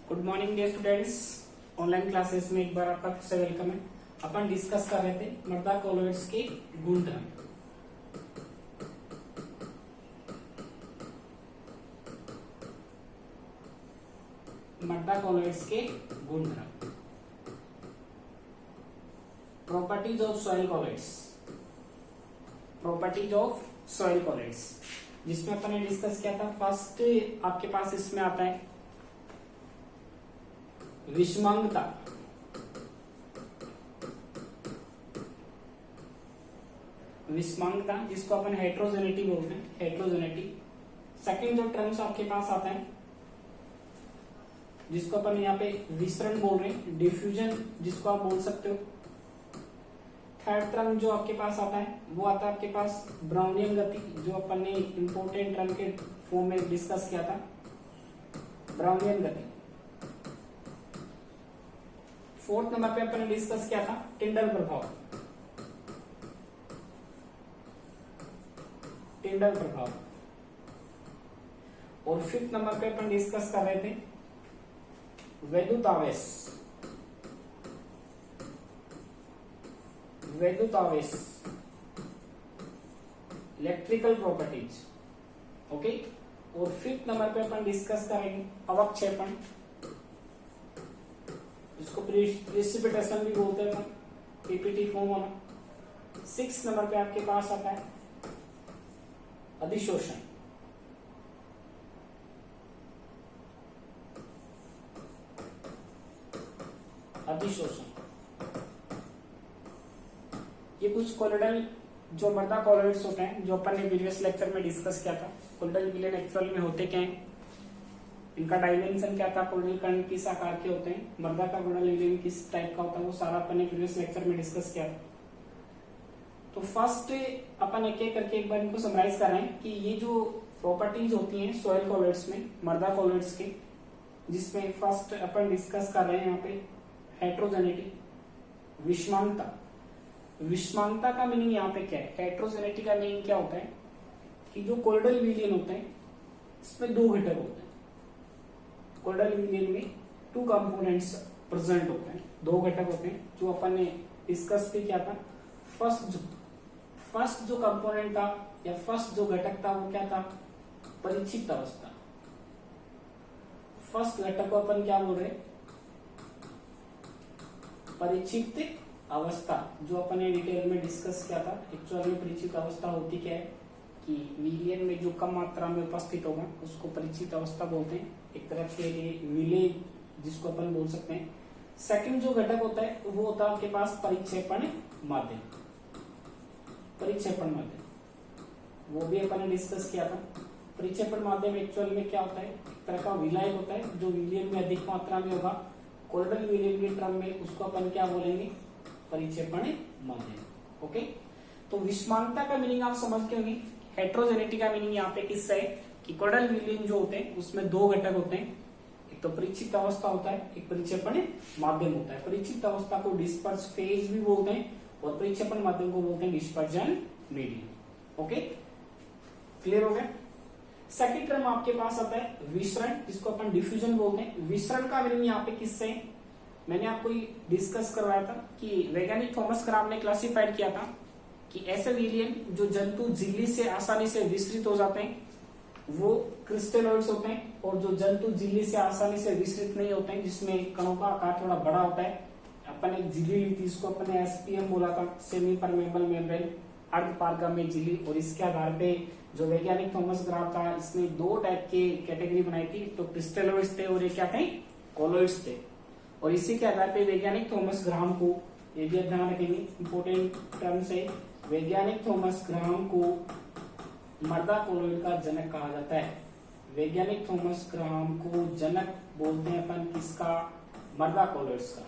Good morning dear students. Online classes में एक बार आपका फिर से वेलकम है। अपन डिस्कस कर रहे थे मृदा कोलोइड्स के गुणधर्म। मृदा कोलोइड्स के गुणधर्म, properties of soil colloids, properties of soil colloids, जिसमें अपन ने डिस्कस किया था। फर्स्ट आपके पास इसमें आता है विषमांगता। विषमांगता जिसको अपन हेट्रोजेनिटी बोलते हैं, हेट्रोजेनिटी। सेकंड जो टर्म्स आपके पास आता है जिसको अपन यहाँ पे विसरण बोल रहे हैं, डिफ्यूजन जिसको आप बोल सकते हो। थर्ड टर्म जो आपके पास आता है वो आता है आपके पास ब्राउनियन गति, जो अपन ने इंपोर्टेंट टर्म के फॉर्म में डिस्कस किया था, ब्राउनियन गति। फोर्थ नंबर पे अपन ने डिस्कस किया था टिंडल प्रभाव, टिंडल प्रभाव। और फिफ्थ नंबर पे अपन डिस्कस कर रहे थे वैद्युत आवेश, वैद्युत आवेश, इलेक्ट्रिकल प्रॉपर्टीज। ओके। और फिफ्थ नंबर पे अपन डिस्कस करेंगे अवक्षेपण, इसको प्रेसिपिटेशन भी बोलते हैं, पीपीटी फॉर्म होना। सिक्स नंबर पे आपके पास आता है अधिशोषण, अधिशोषण। ये कुछ कोलोइडल जो मृदा कोलोइड्स होते हैं जो अपन ने प्रीवियस लेक्चर में डिस्कस किया था। कोलोइडल विलयन एक्चुअल में होते क्या हैं, इनका डायमेंशन क्या था, कोलोइडल कण किस आकार के होते हैं, मृदा का कोलोइडल विलयन किस टाइप का होता है, वो सारा अपन ने प्रीवियस लेक्चर में डिस्कस किया था। तो फर्स्ट अपन एक एक करके एक बार इनको समराइज कर रहे हैं कि ये जो प्रॉपर्टीज होती हैं सॉइल कोलोइड्स में, मृदा कोलोइड्स के, जिसमें फर्स्ट अपन डिस्कस कर रहे हैं यहाँ पे हेट्रोजेनिटी, विषमांगता। विषमांगता का मीनिंग यहाँ पे क्या है, हेट्रोजेनिटी का मीनिंग क्या होता है कि जो कोलोइडल विलयन होते हैं इसमें दो घटक होते हैं। कोलोइडल विलयन में टू कंपोनेंट्स प्रेजेंट होते हैं, दो घटक होते हैं जो अपन ने डिस्कस भी किया था। फर्स्ट जो कंपोनेंट था या फर्स्ट जो घटक था वो क्या था, परिचित अवस्था। फर्स्ट घटक को अपन क्या बोल रहे, परिचित अवस्था, जो अपन ने डिटेल में डिस्कस किया था। एक्चुअल में परिचित अवस्था होती क्या है कि विलयन में जो कम मात्रा में उपस्थित होगा उसको परिचित अवस्था बोलते हैं। एक तरह से विलय जिसको अपन बोल सकते हैं। सेकंड जो घटक होता है वो होता है आपके पास परिक्षेपण माध्यम, परिक्षेपण माध्यम, वो भी अपन ने डिस्कस किया था। परिक्षेपण माध्यम एक्चुअल में क्या होता है, एक तरह का विलायक होता है जो विलयन में अधिक मात्रा में होगा। कोलोइडल विलयन के टर्म में उसको अपन क्या बोलेंगे, परिक्षेपण माध्यम। ओके। तो विषमांगता का मीनिंग आप समझ के होंगे। हेट्रोजेनिटी का मीनिंग यहाँ पे किससे है कि कोलोइडल विलयन जो होते हैं उसमें दो घटक होते हैं, एक तो परिचित अवस्था होता है, एक परिक्षेपण माध्यम होता है। परिचित अवस्था को डिस्पर्स फेज भी बोलते हैं और परिक्षेपण माध्यम को बोलते हैं डिस्पर्जन मीडियम। ओके, क्लियर हो गया। सेकंड टर्म आपके पास आता है विसरण, जिसको अपन डिफ्यूजन बोलते हैं। विसरण का मीनिंग यहाँ पे किससे, मैंने आपको डिस्कस करवाया था कि वैज्ञानिक थॉमस क्राम ने क्लासिफाइड किया था कि ऐसे विलयन जो जंतु झिल्ली से आसानी से विसरित हो जाते हैं वो क्रिस्टलोइड्स होते हैं, और जो जंतु झिल्ली से आसानी से विसरित नहीं होते हैं, जिसमें कणों का आकार थोड़ा बड़ा होता है। अपन एक झिल्ली ली थी, इसको अपन ने एसपीएम बोला था, सेमी परमेबल मेम्ब्रेन, अर्धपारगम्य झिल्ली। और इसके आधार पे जो वैज्ञानिक थॉमस ग्राफ था इसने दो टाइप की कैटेगरी बनाई थी, तो क्रिस्टलोइड्स थे और ये क्या थे, कोलोइड्स थे। और इसी के आधार पे वैज्ञानिक थॉमस ग्राम को, ये भी ध्यान रखेंगे इंपोर्टेंट टर्म से, वैज्ञानिक थॉमस ग्राम को मृदा कोलोइड का जनक कहा जाता है। वैज्ञानिक थॉमस ग्राम को जनक बोलते हैं अपन किसका, मृदा कोलोइड्स का।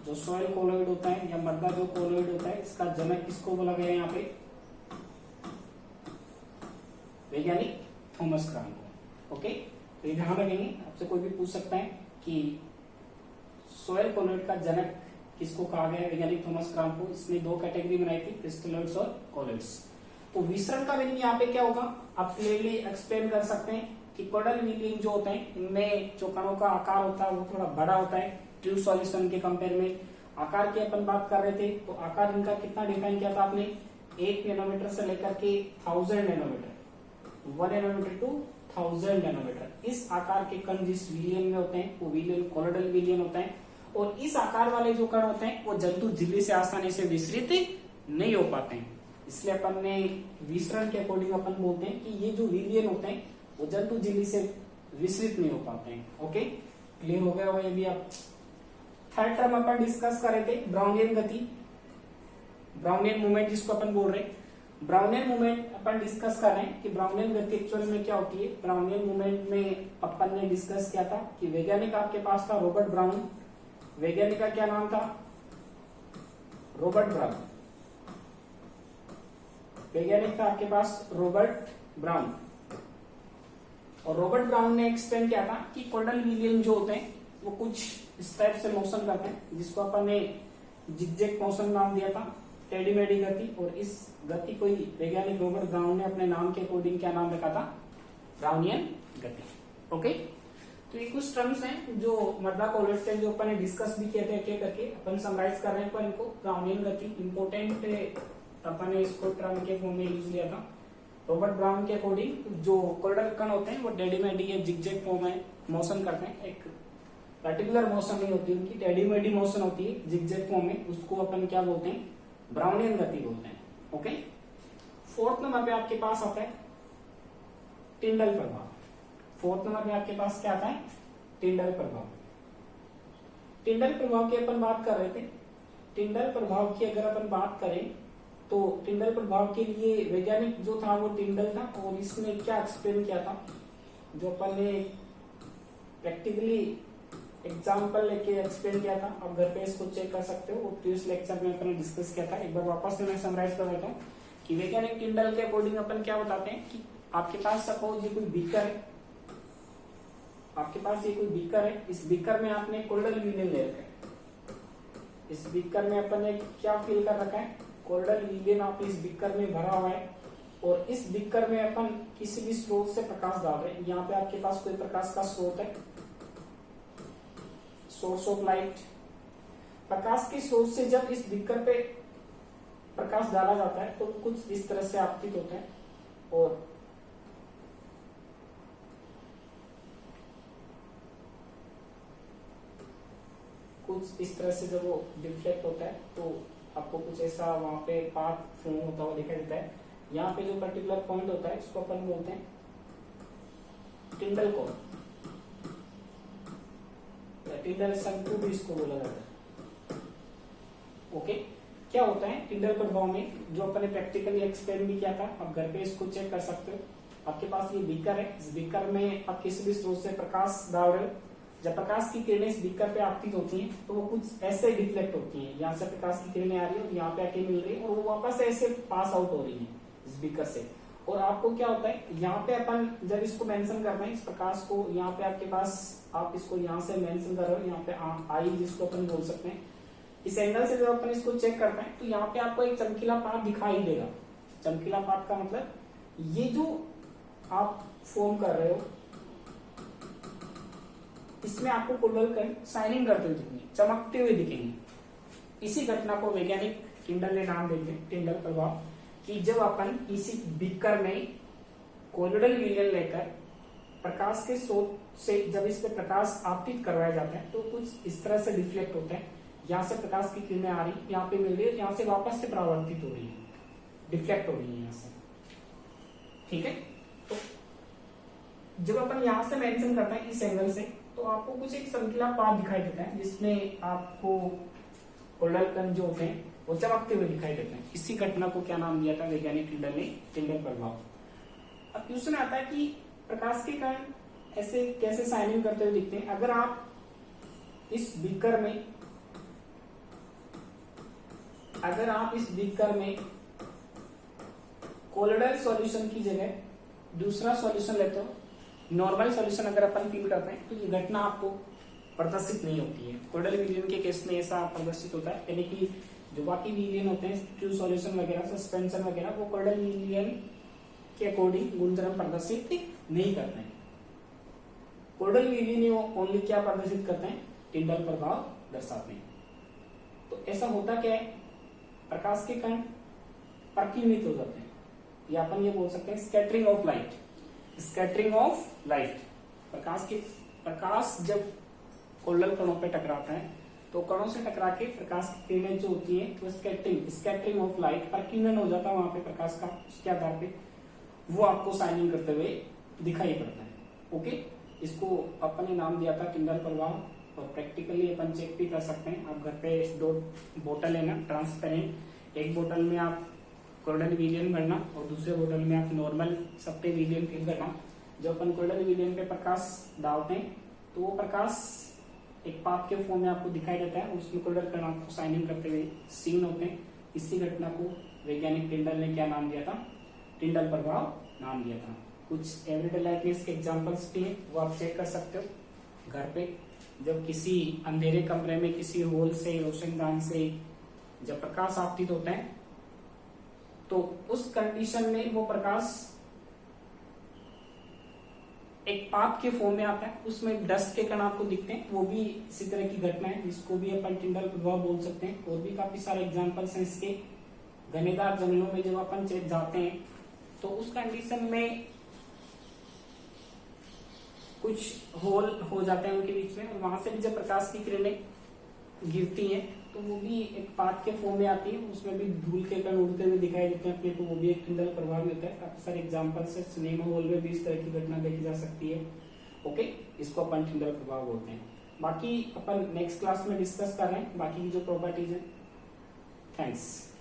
जो सॉइल कोलोइड होता है या मृदा जो कोलोइड होता है इसका जनक किसको बोला गया है यहाँ पे, वैज्ञानिक थॉमस ग्राम को। ओके, तो ये ध्यान रखेंगे, आपसे कोई भी पूछ सकता है कि सॉइल कोलोइड का जनक किसको कहा गया है, वैज्ञानिक थॉमस ग्राम को। इसने दो कैटेगरी बनाई थी, क्रिस्टलोइड्स और कोलोइड्स। तो विसरण का मीनिंग यहाँ पे क्या होगा, आप क्लियरली एक्सप्लेन कर सकते हैं कि कोल्डल विलियन जो होते हैं इनमें जो कणों का आकार होता है वो थोड़ा बड़ा होता है ट्रू सॉल्यूशन के कंपेयर में। आकार की अपन बात कर रहे थे तो आकार इनका कितना डिफाइन किया था आपने, 1 नैनोमीटर से लेकर के 1000 नैनोमीटर, 1 नैनोमीटर टू 1000 नैनोमीटर। इस आकार के कण जिस विलियन में होते हैं वो विलियन कोलोइडल विलियन होता है। और इस आकार वाले जो कण होते हैं वो जंतु झिल्ली से आसानी से विसरित नहीं हो पाते हैं, इसलिए अपन ने विसरण के अकॉर्डिंग अपन बोलते हैं कि ये जो विलियन होते हैं वो जंतु झिल्ली से विसरित नहीं हो पाते हैं। ओके, क्लियर हो गया होगा ये भी आप। थर्ड टर्म अपन डिस्कस कर रहे थे ब्राउनियन गति, ब्राउनियन मूवमेंट जिसको अपन बोल रहे हैं। ब्राउनियन मूवमेंट अपन डिस्कस कर रहे हैं कि ब्राउनियन गति एक्चुअल में क्या होती है। ब्राउनियन मूवमेंट में अपन ने डिस्कस किया था कि वैज्ञानिक आपके पास था रॉबर्ट ब्राउन। वैज्ञानिक का क्या नाम था, रॉबर्ट ब्राउन। वैज्ञानिक था आपके पास रॉबर्ट ब्राउन। और रॉबर्ट ब्राउन ने एक्सप्लेन किया था कि कोल्डल विलियन जो होते हैं वो कुछ इस टाइप से मोशन करते हैं जिसको अपन ने जिगजैग मोशन नाम दिया था, टेढ़ी मेढ़ी गति। और इस गति को ही वैज्ञानिक रॉबर्ट ब्राउन ने अपने नाम के अकॉर्डिंग क्या नाम रखा था, ब्राउनियन गति। ओके, तो ये कुछ टर्म्स हैं जो मर्दा कोलेट से जो अपन ने डिस्कस भी किए थे एक करके, अपन समराइज कर रहे हैं पर इनको। ब्राउनियन गति इंपोर्टेंट, अपन ने इसको टर्म के फॉर्म में यूज लिया था। रॉबर्ट ब्राउन के अकॉर्डिंग जो कोल्डल कण होते हैं वो टेढ़ी मेढ़ी या जिगजैग फॉर्म में मोशन करते हैं, एक पर्टिकुलर मोशन नहीं होती उनकी, टेढ़ी मेढ़ी मोशन होती है जिगजैग फॉर्म में, उसको अपन क्या बोलते हैं, ब्राउनियन गति बोलते हैं। ओके, फोर्थ नंबर पे आपके पास आता है टिंडल प्रभाव। फोर्थ नंबर पे आपके पास क्या आता है, टिंडल प्रभाव। टिंडल प्रभाव की अपन बात कर रहे थे। टिंडल प्रभाव की अगर अपन बात करें तो टिंडल प्रभाव के लिए वैज्ञानिक जो था वो टिंडल था। और इसने क्या एक्सप्लेन किया था, जो अपन ने प्रैक्टिकली एग्जाम्पल लेके एक्सप्लेन किया था, आप घर पे इसको चेक कर सकते हो, वो प्रीवियस लेक्चर में अपन ने डिस्कस किया था। एक बार वापस से मैं समराइज कर देता हूँ कि वैज्ञानिक टिंडल के अकॉर्डिंग अपन क्या बताते हैं कि आपके पास सपोज ये कोई बीकर है, आपके पास ये कोई बीकर है, इस बीकर में आपने कोल्डल विलियन ले रखा है। इस बीकर में अपन ने क्या फिल कर रखा है, कोल्डल विलियन आप इस बीकर में भरा हुआ है। और इस बीकर में अपन किसी भी स्रोत से प्रकाश डाल रहे हैं। यहाँ पे आपके पास कोई प्रकाश का स्रोत है, सोर्स ऑफ लाइट। प्रकाश के सोर्स से जब इस बीकर पे प्रकाश डाला जाता है तो कुछ इस तरह से आपतित होता है और कुछ इस तरह से जब वो डिफ्लेक्ट होता है तो आपको कुछ ऐसा वहां पे पाथ फॉर्म होता हुआ दिखाई देता है। यहाँ पे जो पर्टिकुलर पॉइंट होता है इसको अपन बोलते हैं टिंडल कोण, टिंडल शंकु भी इसको बोला जाता है। ओके, क्या होता है टिंडल प्रभाव में, जो अपन ने प्रैक्टिकली एक्सप्लेन भी किया था, आप घर पे इसको चेक कर सकते हो। आपके पास ये बीकर है, इस बीकर में आप किसी भी स्रोत से प्रकाश डाल रहे हो। जब प्रकाश की किरणें इस बीकर पे आपतित होती हैं तो वो कुछ ऐसे डिफ्लेक्ट होती हैं, यहाँ से प्रकाश की किरणें आ रही है और यहाँ पे आके मिल रही है और वो वापस ऐसे पास आउट हो रही है इस बीकर से। और आपको क्या होता है, यहाँ पे अपन जब इसको मेंशन करना है इस प्रकाश को, यहाँ पे आपके पास आप इसको यहाँ से मेंशन कर रहे हो, यहाँ पे आई जिसको अपन बोल सकते हैं। इस एंगल से जब अपन इसको चेक करते हैं तो यहाँ पे आपको एक चमकीला पाथ दिखाई देगा। चमकीला पाथ का मतलब ये जो आप फॉर्म कर रहे हो इसमें आपको कोल्डल कण शाइनिंग करते हुए दिखेंगे, चमकते हुए दिखेंगे। इसी घटना को वैज्ञानिक टिंडल ने नाम देते हैं टिंडल प्रभाव, कि जब अपन इसी बीकर में कोलोइडल विलियन लेकर प्रकाश के स्रोत से जब इस पे प्रकाश आपतित करवाया जाता है तो कुछ इस तरह से डिफ्लेक्ट होता है। यहाँ से प्रकाश की किरणें आ रही, यहाँ पे मिल रही है, यहाँ से वापस से परावर्तित हो रही है, डिफ्लेक्ट हो रही है यहाँ से। ठीक है, तो जब अपन यहाँ से मेंशन करते हैं इस एंगल से तो आपको कुछ एक चमकीला पाथ दिखाई देता है जिसमें आपको कोल्डल कण जो होते हैं वो चमकते हुए दिखाई देते हैं। इसी घटना को क्या नाम दिया था वैज्ञानिक टिंडल ने, टिंडल प्रभाव। अब क्वेश्चन आता है कि प्रकाश के कण ऐसे कैसे शाइनिंग करते हुए दिखते हैं। अगर आप इस बीकर में कोलोइडल सॉल्यूशन की जगह दूसरा सॉल्यूशन लेते हो, नॉर्मल सॉल्यूशन अगर अपन फिल करते हैं तो ये घटना आपको प्रदर्शित नहीं होती है। कोलोइडल विलियन के केस में ऐसा प्रदर्शित होता है, यानी कि जो बाकी विलियन होते हैं ट्रू सॉल्यूशन वगैरह, सस्पेंशन वगैरह, वो कोलोइडल विलियन के अकॉर्डिंग गुणधर्म प्रदर्शित नहीं करते हैं। कोल्डल विलियन ओनली क्या प्रदर्शित करते हैं, टिंडल प्रभाव दर्शाते हैं। तो ऐसा होता क्या है, प्रकाश के कण प्रकीर्णित हो जाते हैं, या अपन ये बोल सकते हैं scattering of light. Scattering of light, प्रकाश जब कोल्डल कणों पे टकराता है तो कणों से टकरा के प्रकाश की किरणें जो होती है वो स्कैटरिंग ऑफ लाइट, प्रकीर्णन हो जाता है वहां पे प्रकाश का, उसके आधार पे वो आपको शाइनिंग करते हुए दिखाई पड़ता है। ओके, इसको अपन ने नाम दिया था टिंडल प्रभाव, और प्रैक्टिकली अपन चेक भी कर सकते हैं। आप घर पे 2 बोतल है ना ट्रांसपेरेंट, एक बोतल में आप कोल्डल विलियन भरना और दूसरे बोतल में आप नॉर्मल सप्टे विलियन फिल करना। जब अपन कोल्डल विलियन पे प्रकाश डालते हैं तो वो प्रकाश एक पाप के फॉर्म में आपको दिखाई देता है, उसमें कोल्डल कण आपको शाइनिंग करते हुए सीन होते हैं। इसी घटना को वैज्ञानिक टिंडल ने क्या नाम दिया था, टिंडल प्रभाव नाम दिया था। कुछ एवरीडे लाइफ में इसके एग्जांपल्स भी हैं, वो आप चेक कर सकते हो घर पे। जब किसी अंधेरे कमरे में किसी होल से, रोशनदान से जब प्रकाश आपतित होता है तो उस कंडीशन में वो प्रकाश एक पाप के फॉर्म में आता है, उसमें डस्ट के कण आपको दिखते हैं। वो भी इसी तरह की घटना है जिसको भी अपन टिंडल प्रभाव बोल सकते हैं। और भी काफी सारे एग्जांपल्स हैं इसके। घनेदार जंगलों में जब अपन जाते हैं तो उस कंडीशन में कुछ होल हो जाते हैं उनके बीच में, और वहां से भी जब प्रकाश की किरणें गिरती हैं तो वो भी एक पात के फॉर्म में आती है, उसमें भी धूल के कण उड़ते हुए दिखाई देते हैं अपने को, वो भी एक टिंडल प्रभाव होता है। काफी सारे एग्जांपल्स है, सिनेमा हॉल में भी इस तरह की घटना देखी जा सकती है। ओके, इसको अपन टिंडल प्रभाव बोलते हैं। बाकी अपन नेक्स्ट क्लास में डिस्कस कर रहे हैं बाकी की जो प्रॉपर्टीज है। थैंक्स।